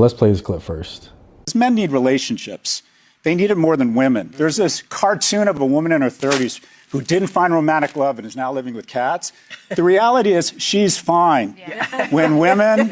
Let's play this clip first. Men need relationships. They need it more than women. There's this cartoon of a woman in her 30s who didn't find romantic love and is now living with cats. The reality is she's fine. Yeah. When women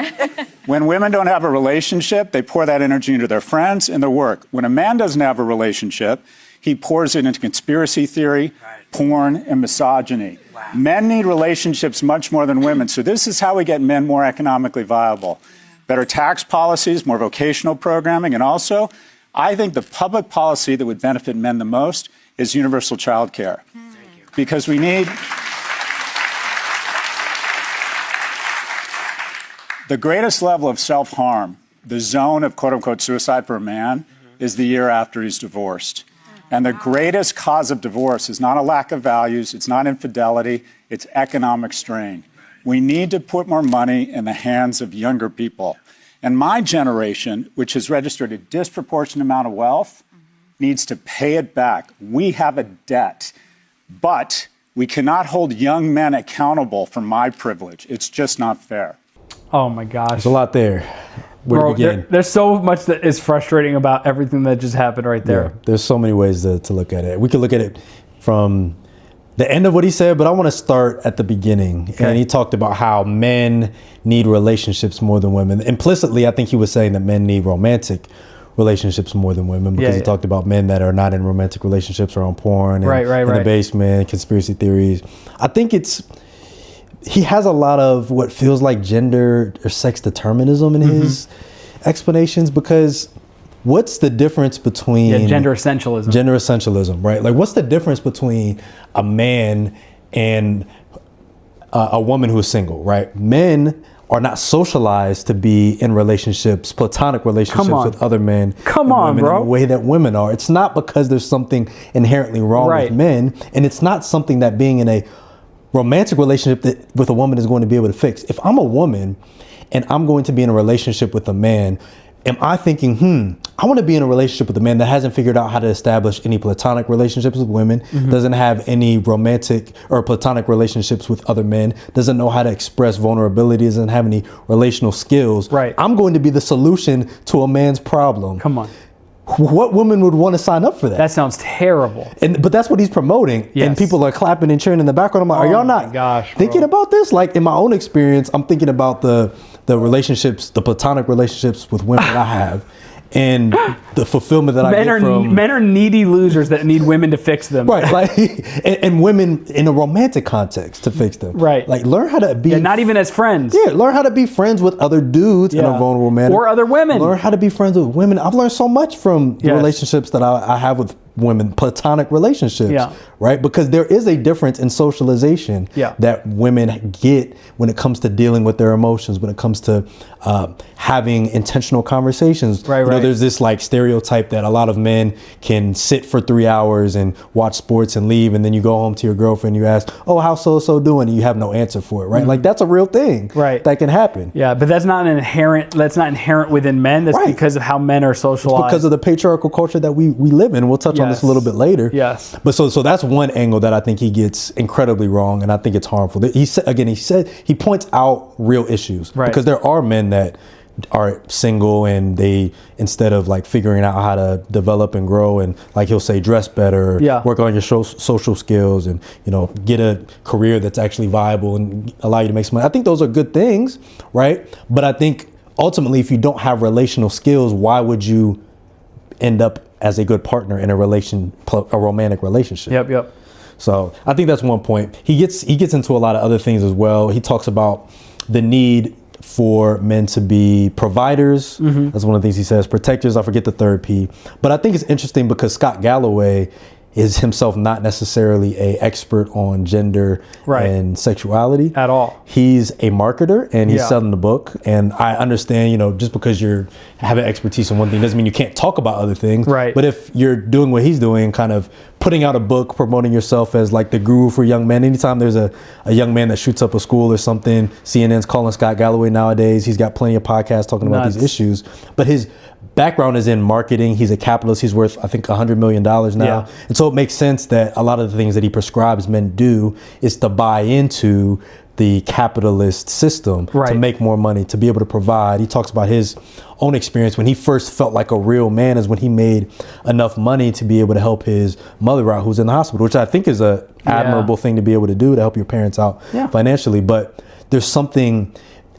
don't have a relationship, they pour that energy into their friends and their work. When a man doesn't have a relationship, he pours it into conspiracy theory, porn, and misogyny. Wow. Men need relationships much more than women. So this is how we get men more economically viable. Better tax policies, more vocational programming, and also, I think the public policy that would benefit men the most is universal child care. Because we need the greatest level of self-harm, the zone of quote-unquote suicide for a man, is the year after he's divorced. And the greatest cause of divorce is not a lack of values, it's not infidelity, it's economic strain. We need to put more money in the hands of younger people. And my generation, which has registered a disproportionate amount of wealth, needs to pay it back. We have a debt, but we cannot hold young men accountable for my privilege. It's just not fair. Oh my gosh. There's a lot there. Where to begin? There's so much that is frustrating about everything that just happened right there. Yeah, there's so many ways to look at it. We could look at it from the end of what he said, but I want to start at the beginning. Okay. And he talked about how men need relationships more than women. Implicitly, I think he was saying that men need romantic relationships more than women, because he talked about men that are not in romantic relationships or on porn and in the basement, conspiracy theories. I think he has a lot of what feels like gender or sex determinism in his explanations, because what's the difference between gender essentialism? Gender essentialism, right? Like, what's the difference between a man and a woman who is single, right? Men are not socialized to be in relationships, platonic relationships with other men. Come on, bro. In the way that women are. It's not because there's something inherently wrong with men, and it's not something that being in a romantic relationship with a woman is going to be able to fix. If I'm a woman and I'm going to be in a relationship with a man, am I thinking, I want to be in a relationship with a man that hasn't figured out how to establish any platonic relationships with women, doesn't have any romantic or platonic relationships with other men, doesn't know how to express vulnerability, doesn't have any relational skills. Right. I'm going to be the solution to a man's problem. Come on. What woman would want to sign up for that? That sounds terrible. But that's what he's promoting. Yes. And people are clapping and cheering in the background. I'm like, are y'all not thinking about this? Like, in my own experience, I'm thinking about the relationships, the platonic relationships with women that I have, and the fulfillment that I get from... Men are needy losers that need women to fix them. Right, like, and women in a romantic context to fix them. Right. Like, learn how to be... not even as friends. Yeah, learn how to be friends with other dudes in a vulnerable manner. Or other women. Learn how to be friends with women. I've learned so much from the relationships that I have with women, platonic relationships, right? Because there is a difference in socialization that women get when it comes to dealing with their emotions, when it comes to having intentional conversations. You know, there's this like stereotype that a lot of men can sit for 3 hours and watch sports and leave, and then you go home to your girlfriend and you ask, oh, how's so-so doing? And you have no answer for it, right? Like, that's a real thing that can happen. Yeah, but that's not inherent within men. That's because of how men are socialized. It's because of the patriarchal culture that we live in. We'll touch on this a little bit later. Yes. But so that's one angle that I think he gets incredibly wrong, and I think it's harmful. He points out real issues, because there are men that are single and they, instead of like figuring out how to develop and grow, and like he'll say, dress better, work on your social skills, and, you know, get a career that's actually viable and allow you to make some money. I think those are good things, right? But I think ultimately, if you don't have relational skills, why would you end up as a good partner in a romantic relationship? Yep. So I think that's one point. He gets into a lot of other things as well. He talks about the need for men to be providers. That's one of the things he says. Protectors, I forget the third P. But I think it's interesting because Scott Galloway is himself not necessarily an expert on gender and sexuality at all. He's a marketer and he's selling the book. And I understand, you know, just because you have an expertise in one thing doesn't mean you can't talk about other things. Right. But if you're doing what he's doing, kind of putting out a book, promoting yourself as like the guru for young men. Anytime there's a young man that shoots up a school or something, CNN's calling Scott Galloway nowadays. He's got plenty of podcasts talking about these issues. But his background is in marketing. He's a capitalist. He's worth, I think, $100 million now. And so it makes sense that a lot of the things that he prescribes men do is to buy into the capitalist system to make more money, to be able to provide. He talks about his own experience when he first felt like a real man is when he made enough money to be able to help his mother out who's in the hospital, which I think is a admirable thing to be able to do, to help your parents out financially. But there's something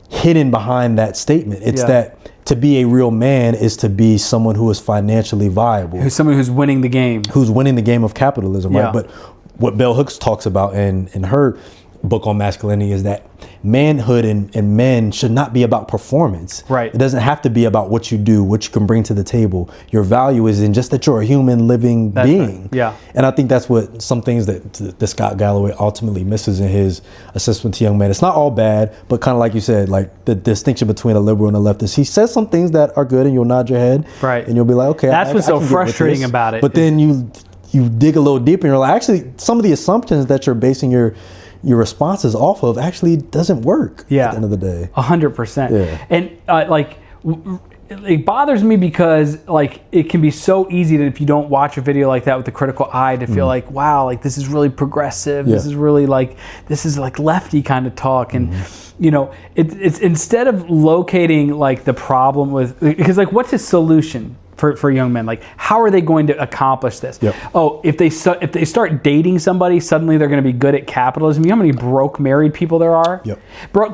hidden behind that statement. It's that to be a real man is to be someone who is financially viable. Who's someone who's winning the game. Who's winning the game of capitalism, right? But what Bell Hooks talks about in her book on masculinity is that manhood and men should not be about performance. Right. It doesn't have to be about what you do, what you can bring to the table. Your value is in just that you're a human living being. Right. Yeah. And I think that's what some things that Scott Galloway ultimately misses in his assessment to young men. It's not all bad, but kind of like you said, like the distinction between a liberal and a leftist. He says some things that are good and you'll nod your head. Right. And you'll be like, okay, that's what's so can frustrating about it. But then you dig a little deeper and you're like, actually, some of the assumptions that you're basing your responses off of actually doesn't work at the end of the day. 100%. Yeah. And it bothers me because like it can be so easy that if you don't watch a video like that with a critical eye to feel like, wow, like this is really progressive. This is really this is like lefty kind of talk. And you know, it's instead of locating like the problem with, because like what's his solution for young men? Like, how are they going to accomplish this? Oh, if they start dating somebody, suddenly they're going to be good at capitalism. You know how many broke married people there are?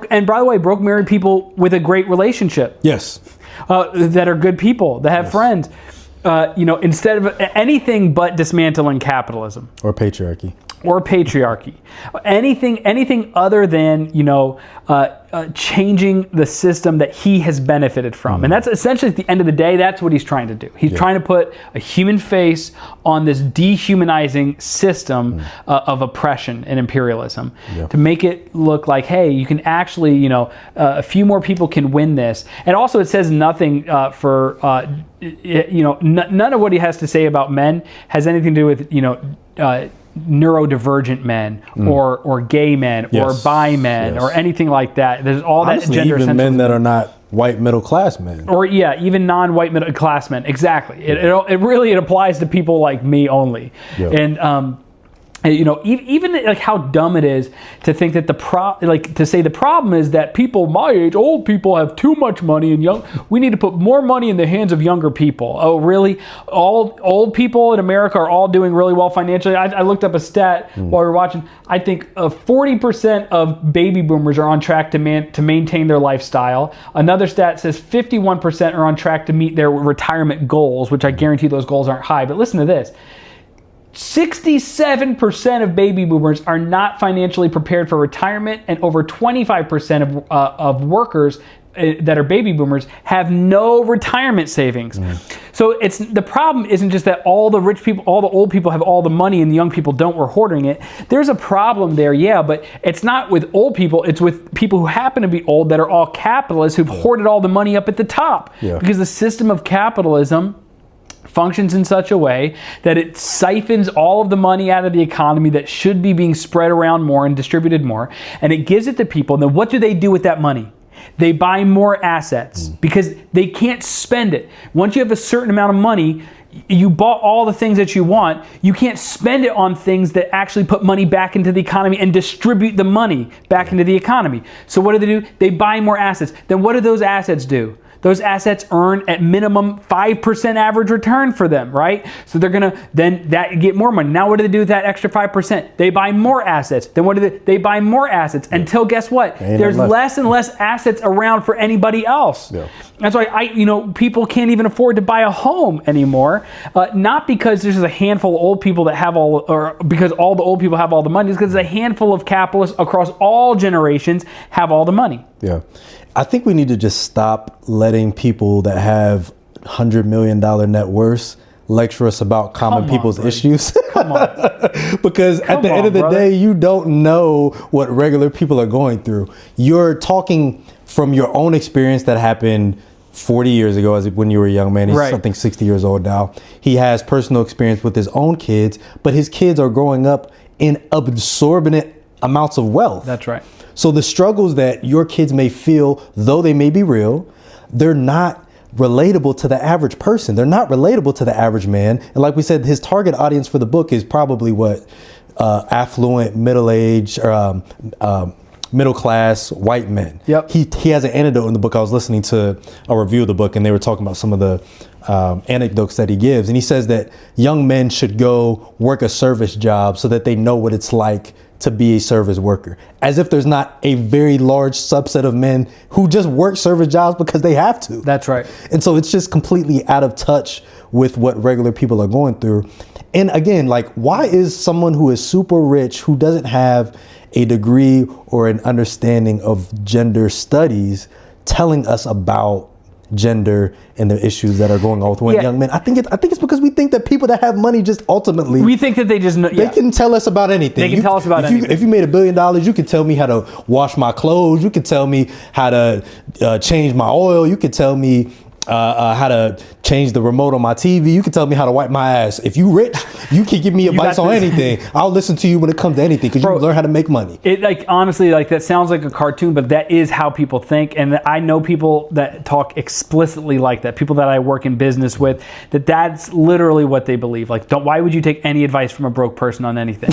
And by the way, broke married people with a great relationship. Yes. That are good people, that have friends. You know, instead of anything but dismantling capitalism. Or patriarchy. Anything other than, you know, changing the system that he has benefited from. And that's essentially, at the end of the day, that's what he's trying to do. He's trying to put a human face on this dehumanizing system of oppression and imperialism to make it look like, hey, you can actually, you know, a few more people can win this. And also it says nothing you know, none of what he has to say about men has anything to do with, you know, neurodivergent men or gay men or bi men or anything like that. There's all honestly, that gender even men that are not white middle class men, or even non-white middle class men. Exactly. It really applies to people like me only. And you know, even like how dumb it is to think that to say the problem is that people my age, old people, have too much money, and we need to put more money in the hands of younger people. Oh, really? All old people in America are all doing really well financially. I looked up a stat while we were watching. I think 40% of baby boomers are on track to maintain their lifestyle. Another stat says 51% are on track to meet their retirement goals, which I guarantee those goals aren't high. But listen to this. 67% of baby boomers are not financially prepared for retirement, and over 25% of workers that are baby boomers have no retirement savings. So the problem isn't just that all the rich people, all the old people have all the money and the young people don't, we're hoarding it. There's a problem there, but it's not with old people, it's with people who happen to be old that are all capitalists who've hoarded all the money up at the top. Because the system of capitalism functions in such a way that it siphons all of the money out of the economy that should be being spread around more and distributed more, and it gives it to people. And then what do they do with that money? They buy more assets because they can't spend it. Once you have a certain amount of money, you bought all the things that you want, you can't spend it on things that actually put money back into the economy and distribute the money back into the economy. So what do? They buy more assets. Then what do those assets do? Those assets earn at minimum 5% average return for them, right? So they're gonna then get more money. Now what do they do with that extra 5%? They buy more assets. Then what do they buy more assets until guess what? There's less and less assets around for anybody else. That's why people can't even afford to buy a home anymore. Not because there's a handful of old people that have or because all the old people have all the money. It's because there's a handful of capitalists across all generations have all the money. I think we need to just stop letting people that have $100 million net worths lecture us about common people's issues. Come on. Because at the end of the day, you don't know what regular people are going through. You're talking from your own experience that happened 40 years ago when you were a young man. He's something 60 years old now. He has personal experience with his own kids, but his kids are growing up in absorbent amounts of wealth. That's right. So the struggles that your kids may feel, though they may be real, they're not relatable to the average person. They're not relatable to the average man. And like we said, his target audience for the book is probably affluent, middle-aged, middle class white men. Yep. He has an anecdote in the book. I was listening to a review of the book, and they were talking about some of the anecdotes that he gives. And he says that young men should go work a service job so that they know what it's like to be a service worker, as if there's not a very large subset of men who just work service jobs because they have to. That's right. And so it's just completely out of touch with what regular people are going through. And again, like, why is someone who is super rich, who doesn't have a degree or an understanding of gender studies, telling us about gender and the issues that are going on with young men? I think it's because we think that people that have money just ultimately, we think that they just know, they can tell us about anything. They can tell us about anything. If you made $1 billion, you could tell me how to wash my clothes. You could tell me how to change my oil. You could tell me how to change the remote on my TV. You can tell me how to wipe my ass. If you rich, you can give me advice on anything. I'll listen to you when it comes to anything, because you can learn how to make money. It, like, honestly, like, that sounds like a cartoon, but that is how people think. And I know people that talk explicitly like that. People that I work in business with, that's literally what they believe. Like, why would you take any advice from a broke person on anything?